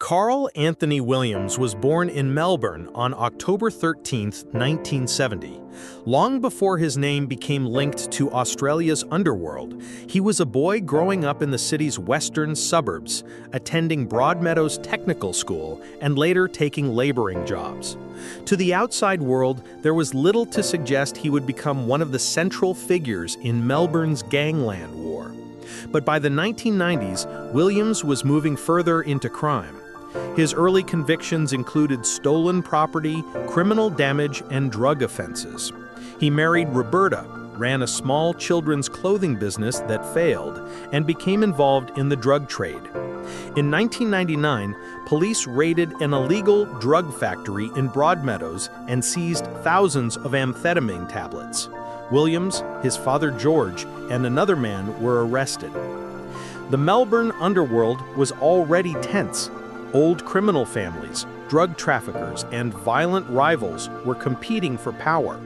Carl Anthony Williams was born in Melbourne on October 13, 1970. Long before his name became linked to Australia's underworld, he was a boy growing up in the city's western suburbs, attending Broadmeadows Technical School and later taking laboring jobs. To the outside world, there was little to suggest he would become one of the central figures in Melbourne's gangland war. But by the 1990s, Williams was moving further into crime. His early convictions included stolen property, criminal damage, and drug offenses. He married Roberta, ran a small children's clothing business that failed, and became involved in the drug trade. In 1999, police raided an illegal drug factory in Broadmeadows and seized thousands of amphetamine tablets. Williams, his father George, and another man were arrested. The Melbourne underworld was already tense. Old criminal families, drug traffickers, and violent rivals were competing for power.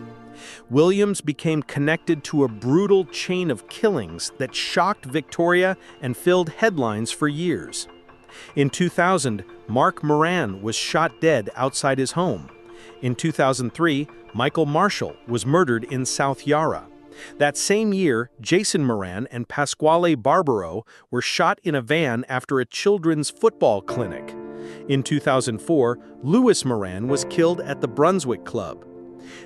Williams became connected to a brutal chain of killings that shocked Victoria and filled headlines for years. In 2000, Mark Moran was shot dead outside his home. In 2003, Michael Marshall was murdered in South Yarra. That same year, Jason Moran and Pasquale Barbaro were shot in a van after a children's football clinic. In 2004, Lewis Moran was killed at the Brunswick Club.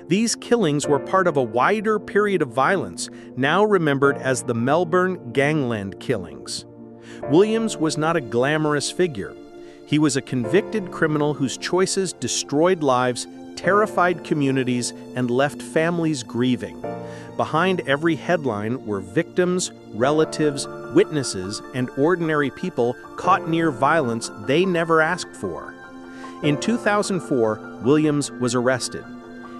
These killings were part of a wider period of violence, now remembered as the Melbourne Gangland Killings. Williams was not a glamorous figure. He was a convicted criminal whose choices destroyed lives, terrified communities, and left families grieving. Behind every headline were victims, relatives, witnesses, and ordinary people caught near violence they never asked for. In 2004, Williams was arrested.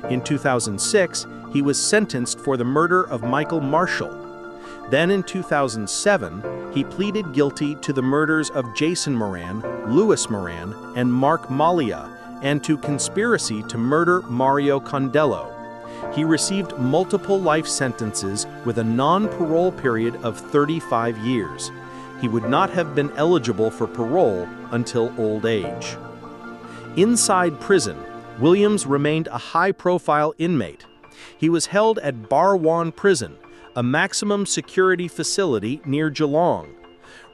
In 2006, he was sentenced for the murder of Michael Marshall. Then in 2007, he pleaded guilty to the murders of Jason Moran, Lewis Moran, and Mark Malia, and to conspiracy to murder Mario Condello. He received multiple life sentences with a non-parole period of 35 years. He would not have been eligible for parole until old age. Inside prison, Williams remained a high-profile inmate. He was held at Barwon Prison, a maximum security facility near Geelong.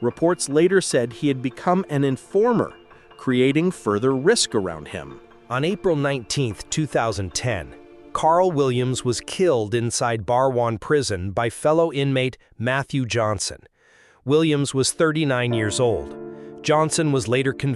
Reports later said he had become an informer, creating further risk around him. On April 19, 2010, Carl Williams was killed inside Barwon Prison by fellow inmate Matthew Johnson. Williams was 39 years old. Johnson was later convicted